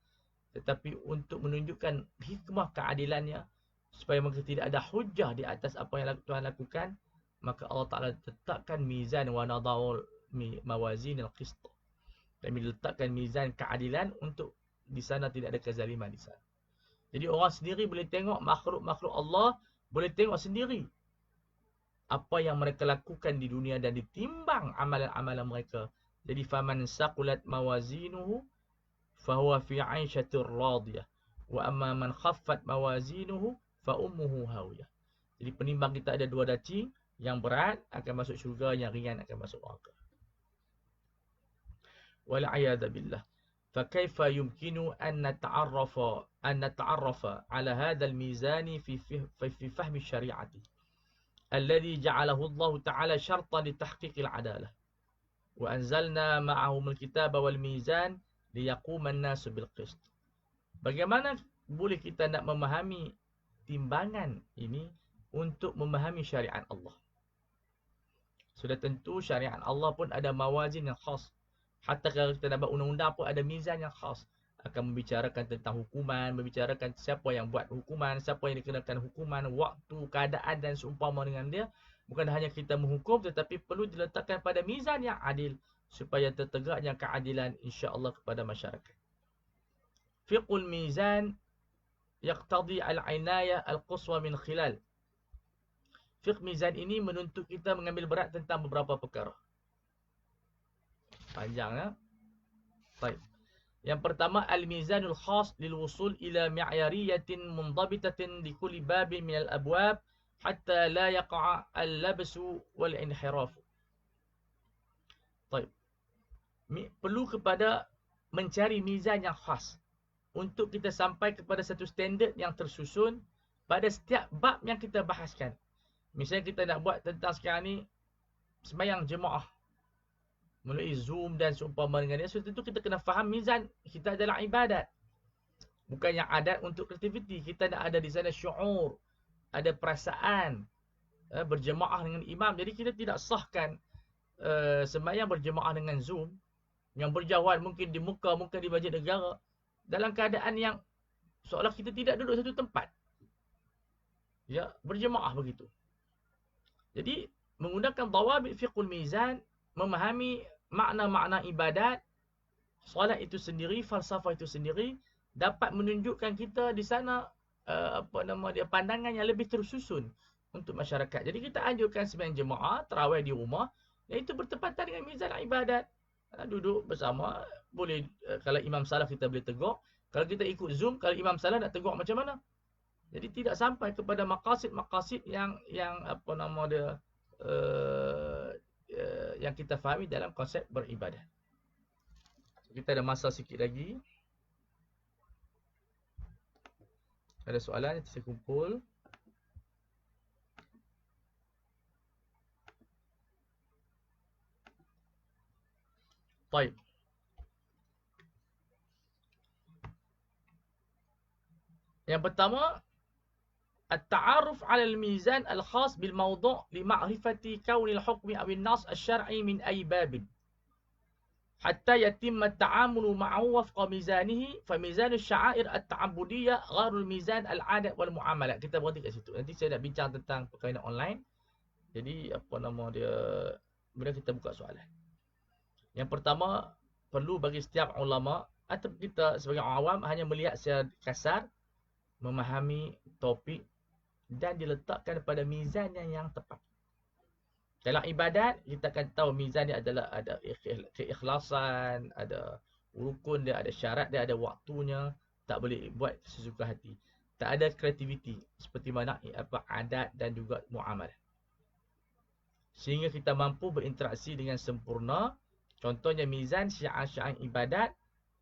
Speaker 1: tetapi untuk menunjukkan hikmah keadilannya, supaya mereka tidak ada hujah di atas apa yang Tuhan lakukan, maka Allah Ta'ala letakkan mizan wa nadawul mawazin al-qist, dan diletakkan mizan keadilan untuk di sana tidak ada kezaliman di sana. Jadi orang sendiri boleh tengok, makhluk-makhluk Allah boleh tengok sendiri apa yang mereka lakukan di dunia dan ditimbang amalan-amalan mereka. Jadi faman saqulat mawazinuhu fahuwa fi 'aishatir radiyah wa amma man khaffat mawazinuhu fa ummuhu hawiyah. Jadi penimbang kita ada dua daci, yang berat akan masuk syurga, yang ringan akan masuk neraka. Wal 'iyadzu billah. فكيف يمكن أن نتعرف على هذا الميزان في فهم الشريعة الذي جعله الله تعالى شرطا لتحقيق العدالة وأنزلنا معهم الكتاب والميزان ليقوم الناس بالقسط. Bagaimana boleh kita nak memahami timbangan ini untuk memahami syariat Allah? Sudah tentu syariat Allah pun ada mawazin yang khas. Hatta kalau kita nak buat undang-undang pun ada mizan yang khas. Akan membicarakan tentang hukuman, membicarakan siapa yang buat hukuman, siapa yang dikenakan hukuman, waktu, keadaan dan seumpama dengan dia. Bukan hanya kita menghukum, tetapi perlu diletakkan pada mizan yang adil supaya tertegaknya keadilan insya-Allah kepada masyarakat. Fiqhul mizan yaqtadi al-'inayah al-quswa min khilal. Fiqh mizan ini menuntut kita mengambil berat tentang beberapa perkara. Panjang ya. Baik. Yang pertama, al-mizanul khas lil wusul ila mi'yariyatin mundabitatin li kulli babin min al-abwab hatta la yaqa'a al-labsu wal inhiraf. Baik. Perlu kepada mencari mizan yang khas untuk kita sampai kepada satu standard yang tersusun pada setiap bab yang kita bahaskan. Misalnya kita nak buat tentang sekarang ni sembahyang jemaah melalui Zoom dan seumpama dengan dia, so tentu kita kena faham mizan kita adalah ibadat. Bukan yang adat untuk kreativiti. Kita nak ada di sana syu'ur, ada perasaan, berjemaah dengan imam. Jadi kita tidak sahkan sembahyang berjemaah dengan Zoom yang berjauhan, mungkin di muka, mungkin di masjid negara, dalam keadaan yang seolah kita tidak duduk satu tempat. Ya, berjemaah begitu. Jadi menggunakan dawabit fiqhul mizan, memahami makna-makna ibadat, solat itu sendiri, falsafah itu sendiri, dapat menunjukkan kita di sana pandangan yang lebih tersusun untuk masyarakat. Jadi kita anjurkan sembahyang jemaah, tarawih di rumah, dan itu bertepatan dengan mizan ibadat. Duduk bersama, boleh kalau imam salah kita boleh tegur. Kalau kita ikut Zoom, kalau imam salah nak tegur macam mana? Jadi tidak sampai kepada maqasid-maqasid yang yang kita fahami dalam konsep beribadah. Kita ada masa sikit lagi. Ada soalan yang saya kumpul. Baik. Yang pertama, التعرف على الميزان الخاص بالموضوع لمعرفة كون الحكم أو النص الشرعي من أي باب حتى يتم التعامل معه وفق ميزانه. فميزان الشعائر التعبدية غير الميزان العادة والمعاملات. Kita berhenti kat situ. Nanti saya nak bincang tentang perkahwinan online. Jadi kemudian kita buka soalan. Yang pertama, perlu bagi setiap ulama atau kita sebagai awam hanya melihat secara kasar, memahami topik dan diletakkan pada mizan yang tepat. Dalam ibadat, kita akan tahu mizan dia adalah ada keikhlasan, ada rukun dia, ada syarat dia, ada waktunya, tak boleh buat sesuka hati. Tak ada kreativiti seperti mana adat dan juga muamalah. Sehingga kita mampu berinteraksi dengan sempurna. Contohnya mizan syiar-syiar ibadat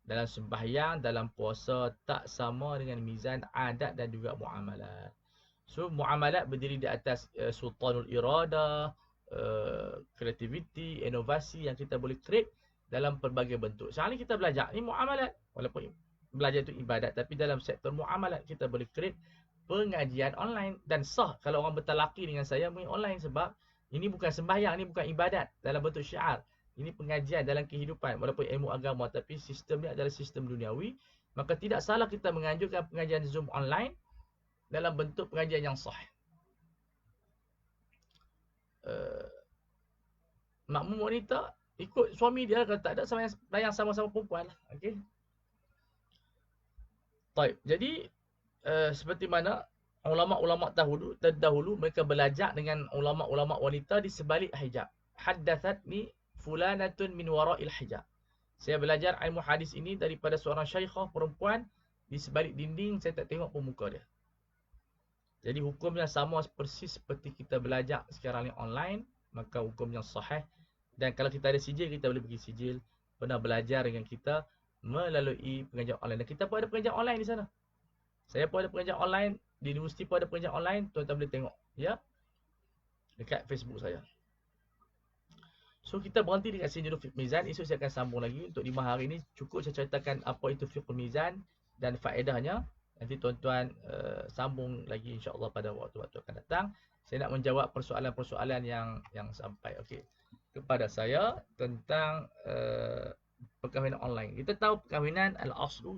Speaker 1: dalam sembahyang, dalam puasa tak sama dengan mizan adat dan juga muamalah. So muamalat berdiri di atas sultanul irada, kreativiti, inovasi yang kita boleh create dalam pelbagai bentuk. Sekarang ni kita belajar ni muamalat, walaupun belajar itu ibadat, tapi dalam sektor muamalat kita boleh create pengajian online dan sah kalau orang bertalaki dengan saya mungkin online, sebab ini bukan sembahyang, ini bukan ibadat dalam bentuk syiar. Ini pengajian dalam kehidupan, walaupun ilmu agama, tapi sistem ni adalah sistem duniawi. Maka tidak salah kita menganjurkan pengajian Zoom online dalam bentuk pengajian yang sah. Makmum wanita ikut suami dia, kalau tak ada sembahyang sama-sama perempuan lah. Okey. Baik. Jadi seperti mana ulama-ulama terdahulu mereka belajar dengan ulama-ulama wanita di sebalik hijab. Haddathatni fulanatun min wara'il hijab. Saya belajar ilmu hadis ini daripada seorang syekhah perempuan di sebalik dinding, saya tak tengok pun muka dia. Jadi hukumnya sama persis seperti kita belajar sekarang ni online, maka hukumnya sahih. Dan kalau kita ada sijil, kita boleh pergi sijil pernah belajar dengan kita melalui pengajian online. Dan kita pun ada pengajian online di sana. Saya pun ada pengajian online, di universiti pun ada pengajian online, tuan-tuan boleh tengok ya dekat Facebook saya. So kita berhenti dekat sini dulu fiqh mizan. Esok saya akan sambung lagi. Untuk 5 hari ini cukup saya ceritakan apa itu fiqh mizan dan faedahnya. Nanti tuan-tuan sambung lagi insya-Allah pada waktu-waktu akan datang. Saya nak menjawab persoalan-persoalan yang sampai kepada saya tentang perkahwinan online. Kita tahu perkahwinan al-aslu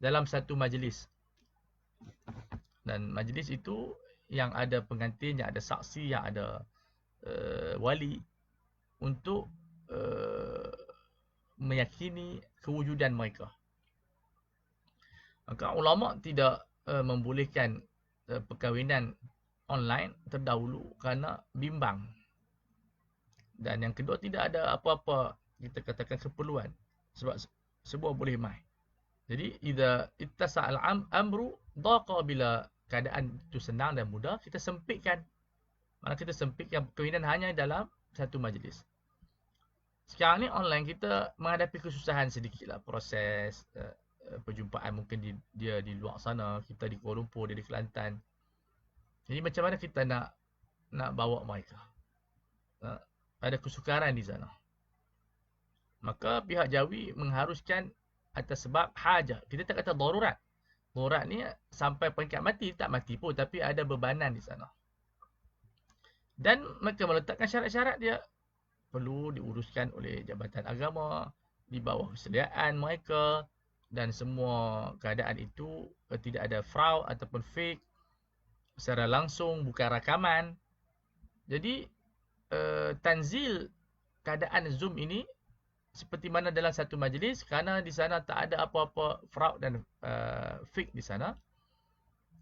Speaker 1: dalam satu majlis. Dan majlis itu yang ada pengantin, yang ada saksi, yang ada wali untuk meyakini kewujudan mereka. Maka ulama tidak membolehkan perkahwinan online terdahulu kerana bimbang. Dan yang kedua, tidak ada apa-apa kita katakan keperluan. Sebab Semua boleh mai. Jadi idza ittasa'al amru daqa, bila keadaan itu senang dan mudah, kita sempitkan. Mana kita sempitkan perkahwinan hanya dalam satu majlis. Sekarang ni online kita menghadapi kesusahan sedikitlah proses perjumpaan, mungkin dia di luar sana, kita di Kuala Lumpur, dia di Kelantan. Jadi macam mana kita nak bawa mereka? Ada kesukaran di sana. Maka pihak Jawi mengharuskan atas sebab hajah. Kita tak kata darurat. Darurat ni sampai peringkat mati, tak mati pun, tapi ada bebanan di sana. Dan mereka meletakkan syarat-syarat dia perlu diuruskan oleh Jabatan Agama di bawah kesediaan mereka, dan semua keadaan itu tidak ada fraud ataupun fake secara langsung, bukan rakaman. Jadi tanzil keadaan Zoom ini seperti mana dalam satu majlis, kerana di sana tak ada apa-apa fraud dan fake di sana,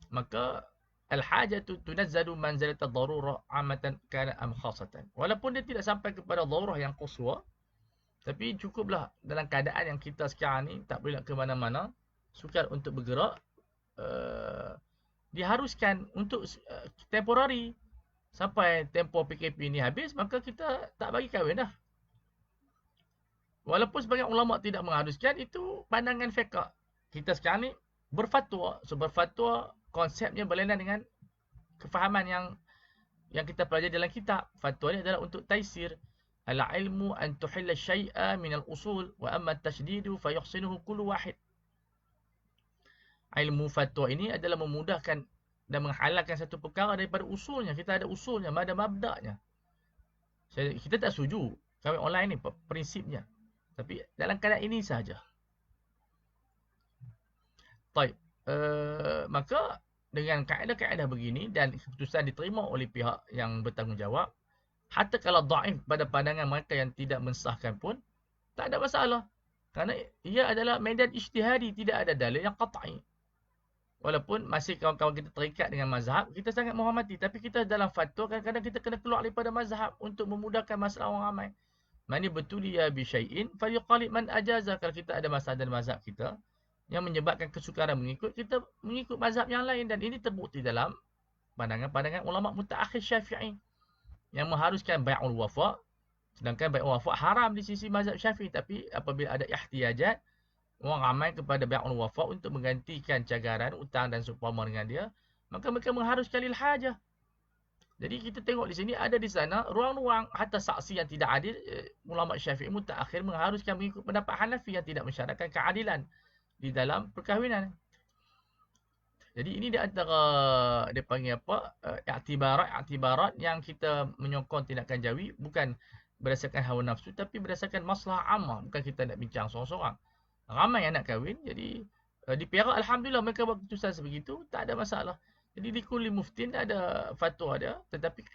Speaker 1: maka al-hajatu tunazzalu manzilat ad-darurah 'amatan kana am khassatan. Walaupun dia tidak sampai kepada darurah yang quswa, tapi cukuplah dalam keadaan yang kita sekarang ni tak boleh nak ke mana-mana, sukar untuk bergerak, diharuskan untuk temporary sampai tempoh PKP ni habis, maka kita tak bagi kahwin dah. Walaupun sebagian ulama tidak mengharuskan, itu pandangan fiqh. Kita sekarang ni berfatwa. So berfatwa konsepnya berlainan dengan kefahaman yang kita pelajari dalam kitab. Fatwa ni adalah untuk taisir. Al-ilmu an tuhilla syai'a min al-usul wa amma at-tashdidu fayuhsinuhu kullu wahid. Ilmu fatwa ini adalah memudahkan dan menghalalkan satu perkara daripada usulnya. Kita ada usulnya, ada mabda'nya. Kita tak setuju kahwin online ni prinsipnya. Tapi dalam keadaan ini sahaja. Baik. Maka dengan kaedah-kaedah begini dan keputusan diterima oleh pihak yang bertanggungjawab, hatta kalau dhaif pada pandangan mereka yang tidak mensahkan pun, tak ada masalah. Kerana ia adalah medan ijtihadi, tidak ada dalil yang qat'i. Walaupun masih kawan-kawan kita terikat dengan mazhab, kita sangat menghormati. Tapi kita dalam fatwa, kadang-kadang kita kena keluar daripada mazhab untuk memudahkan masalah orang ramai. Mani betuliya bi syai'in falyuqalib man ajaza. Kalau kita ada masalah dan mazhab kita yang menyebabkan kesukaran mengikut, kita mengikut mazhab yang lain. Dan ini terbukti dalam pandangan-pandangan ulama mutaakhir Syafi'i yang mengharuskan bai'ul wafa, sedangkan bai'ul wafa haram di sisi mazhab Syafi'i. Tapi apabila ada ihtiyajat, orang ramai kepada bai'ul wafa untuk menggantikan cagaran, utang dan seumpama dengan dia, maka mereka mengharuskan lil hajah. Jadi kita tengok di sini, ada di sana ruang-ruang, hatta saksi yang tidak adil, ulama Syafi'i mutaakhir mengharuskan mengikut pendapat Hanafi yang tidak mensyaratkan keadilan di dalam perkahwinan. Jadi ini di antara dia panggil apa, i'tibarat yang kita menyokong tindakan Jawi bukan berdasarkan hawa nafsu, tapi berdasarkan maslahah ammah. Bukan kita nak bincang seorang-seorang. Ramai yang nak kahwin, jadi di Perak alhamdulillah mereka buat keputusan sebegitu, tak ada masalah. Jadi di kulli muftin ada fatwa dia, tetapi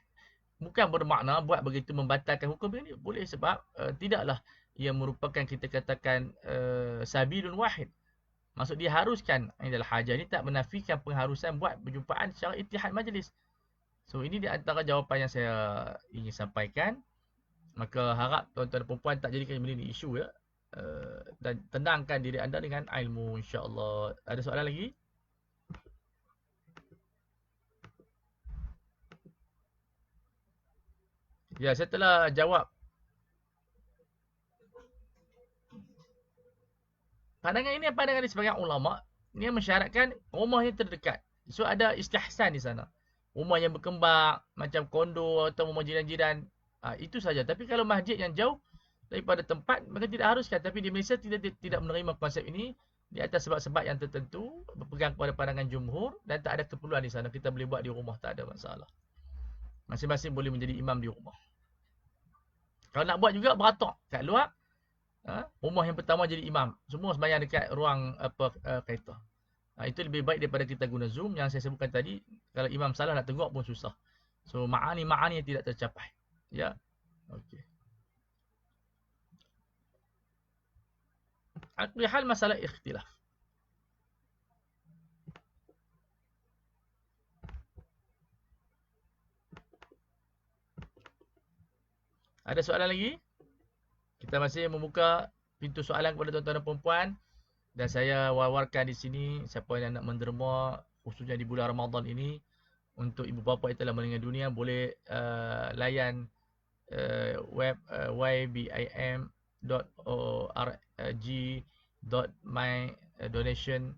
Speaker 1: bukan bermakna buat begitu membatalkan hukum ini. Boleh, sebab tidaklah ia merupakan, kita katakan, sabilun wahid. Maksud dia haruskan indal hajah ini tak menafikan pengharusan buat perjumpaan secara ittihad majlis. So ini di antara jawapan yang saya ingin sampaikan. Maka harap tuan-tuan dan puan-puan tak jadikan benda ni isu ya. Dan tenangkan diri anda dengan ilmu, insya-Allah. Ada soalan lagi? Ya, saya telah jawab. Pandangan ini pandangan dari sebagian ulama, dia mensyaratkan rumah yang terdekat. So ada istihsan di sana. Rumah yang berkembang macam kondo atau rumah jiran-jiran, itu saja. Tapi kalau masjid yang jauh daripada tempat, mereka tidak haruskan. Tapi di Malaysia tidak menerima konsep ini di atas sebab-sebab yang tertentu, berpegang kepada pandangan jumhur, dan tak ada keperluan di sana. Kita boleh buat di rumah, tak ada masalah. Masing-masing boleh menjadi imam di rumah. Kalau nak buat juga beratok kat luar, rumah yang pertama jadi imam. Semua sembahyang dekat ruang kereta. Itu lebih baik daripada kita guna Zoom yang saya sebutkan tadi. Kalau imam salah nak tegur pun susah. So ma'ani yang tidak tercapai. Ya. Okey. Akli hal masalah ikhtilaf. Ada soalan lagi? Kita masih membuka pintu soalan kepada tuan-tuan dan puan-puan. Dan saya war-warkan di sini, siapa yang nak menderma, khususnya di bulan Ramadan ini, untuk ibu bapa yang telah meninggal dunia, boleh layan web ybim.org.my donation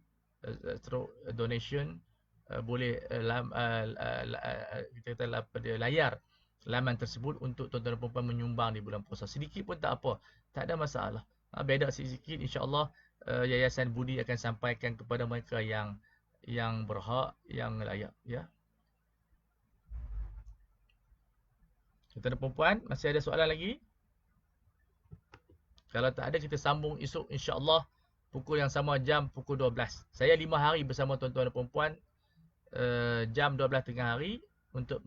Speaker 1: donation. Boleh kita kata apa dia, layar laman tersebut untuk tuan-tuan dan puan-puan menyumbang di bulan puasa. Sedikit pun tak apa, tak ada masalah. Beda sikit-sikit, insya-Allah Yayasan Budi akan sampaikan kepada mereka yang berhak, yang layak, ya. Tuan-tuan dan puan-puan, masih ada soalan lagi? Kalau tak ada, kita sambung esok insya-Allah pukul yang sama, jam pukul 12. Saya 5 hari bersama tuan-tuan dan puan-puan, jam 12 tengah hari untuk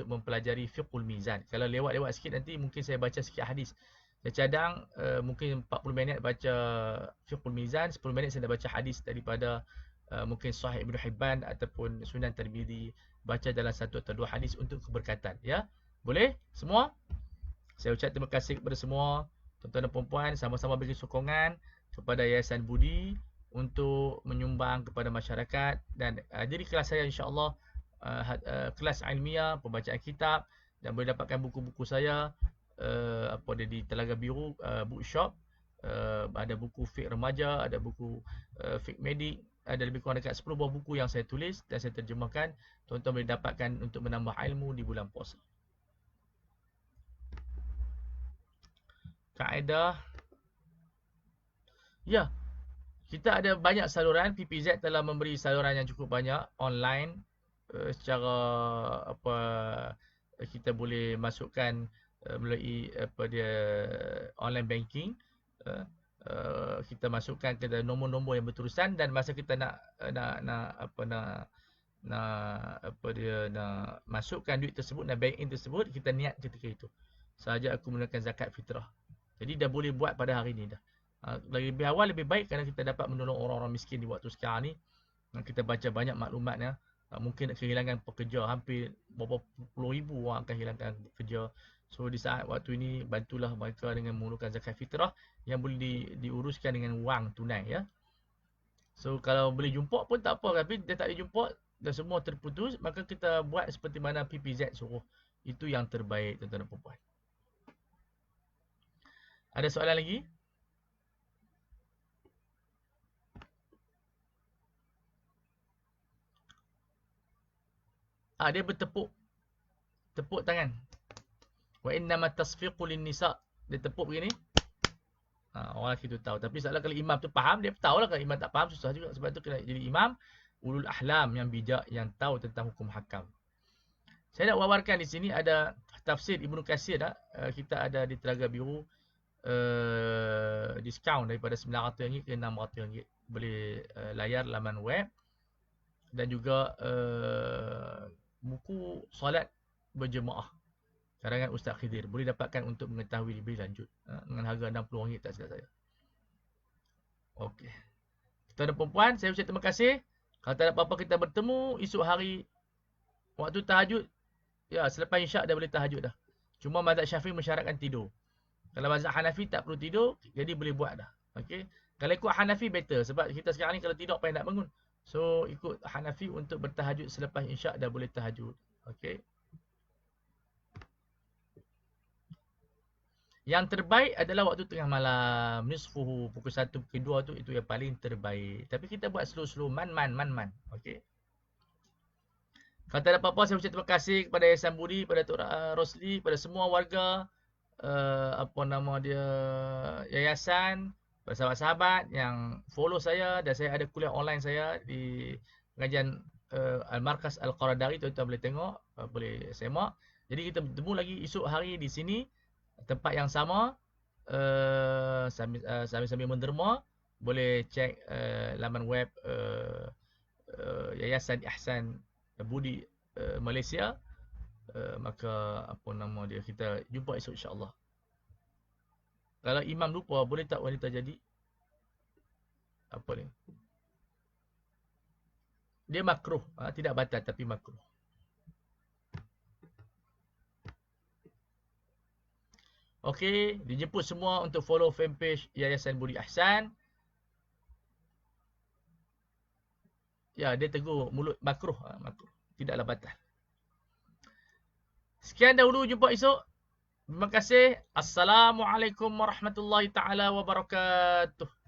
Speaker 1: mempelajari fiqhul mizan. Kalau lewat-lewat sikit nanti mungkin saya baca sikit hadis. Saya cadang mungkin 40 minit baca fiqhul mizan, 10 minit saya dah baca hadis daripada mungkin Sahih Ibn Hibban ataupun Sunan Tirmizi, baca dalam satu atau dua hadis untuk keberkatan, ya. Boleh semua? Saya ucap terima kasih kepada semua tuan-tuan dan puan-puan, sama-sama beri sokongan kepada Yayasan Budi untuk menyumbang kepada masyarakat. Dan jadi kelas saya insya-Allah kelas ilmiah, pembacaan kitab, dan boleh dapatkan buku-buku saya apa dia di Telaga Biru bookshop. Ada buku fiqh remaja, ada buku fiqh medik, ada lebih kurang dekat 10 buah buku yang saya tulis dan saya terjemahkan. Tuan-tuan boleh dapatkan untuk menambah ilmu di bulan puasa. Kaedah, ya, kita ada banyak saluran. PPZ telah memberi saluran yang cukup banyak online, secara apa, kita boleh masukkan melalui apa dia online banking. Kita masukkan ke nombor-nombor yang berterusan, dan masa kita nak masukkan duit tersebut, nak bank in tersebut, kita niat ketika itu sahaja aku menggunakan zakat fitrah. Jadi dah boleh buat pada hari ni dah. Lebih awal lebih baik, kerana kita dapat menolong orang-orang miskin di waktu sekarang ni. Kita baca banyak maklumatnya. Mungkin kehilangan pekerja, hampir berapa puluh ribu orang akan hilangkan pekerja. So di saat waktu ini, bantulah mereka dengan menggunakan zakat fitrah yang boleh diuruskan dengan wang tunai, ya. So kalau boleh jumpa pun tak apa, tapi dia tak boleh jumpa dan semua terputus, maka kita buat seperti mana PPZ suruh. Itu yang terbaik, tuan-tuan dan puan-puan. Ada soalan lagi? Dia bertepuk tangan. Wa innama tasfiqu lin-nisa. Dia tepuk begini. Orang lelaki tu tahu. Tapi soalan kalau imam tu faham, dia tahu lah. Kalau imam tak faham, susah juga. Sebab tu kena jadi imam ulul ahlam, yang bijak, yang tahu tentang hukum hakam. Saya nak wawarkan di sini ada tafsir Ibnu Katsir. Kita ada di Telaga Biru diskaun daripada RM900 ke RM600. Boleh layar laman web. Dan juga buku solat berjemaah karangan Ustaz Khidir, boleh dapatkan untuk mengetahui lebih lanjut dengan harga RM60 tak silap saya. Okey. Tuan dan puan-puan, saya ucap terima kasih. Kalau tak ada apa-apa, kita bertemu esok hari waktu tahajud. Ya, selepas isyak dah boleh tahajud dah. Cuma mazhab Syafi'i mensyaratkan tidur. Kalau mazhab Hanafi tak perlu tidur, jadi boleh buat dah. Okey. Kalau ikut Hanafi better, sebab kita sekarang ni kalau tidur apa yang nak bangun. So ikut Hanafi untuk bertahajud selepas isyak dah boleh tahajud. Okey. Yang terbaik adalah waktu tengah malam, nisfuhu, pukul 1, pukul 2 tu, itu yang paling terbaik. Tapi kita buat slow-slow, man. Okey. Kalau tak ada apa-apa, saya ucap terima kasih kepada Yayasan Budi, kepada Tok Rosli, kepada semua warga yayasan, kepada sahabat-sahabat yang follow saya, dan saya ada kuliah online saya di pengajian Al-Markas Al-Qaradari, tuan-tuan boleh tengok, boleh semak. Jadi kita bertemu lagi esok hari di sini, tempat yang sama, sambil menderma. Boleh cek laman web Yayasan Ihsan Budi Malaysia. Maka kita jumpa esok insya-Allah. Kalau imam lupa, boleh tak wanita jadi apa ni? Dia makruh, tidak batal tapi makruh. Okey, dijemput semua untuk follow fanpage Yayasan Budi Ahsan. Ya, dia tegur mulut makruh, makruh. Tidaklah batal. Sekian dahulu, jumpa esok. Terima kasih. Assalamualaikum warahmatullahi taala wabarakatuh.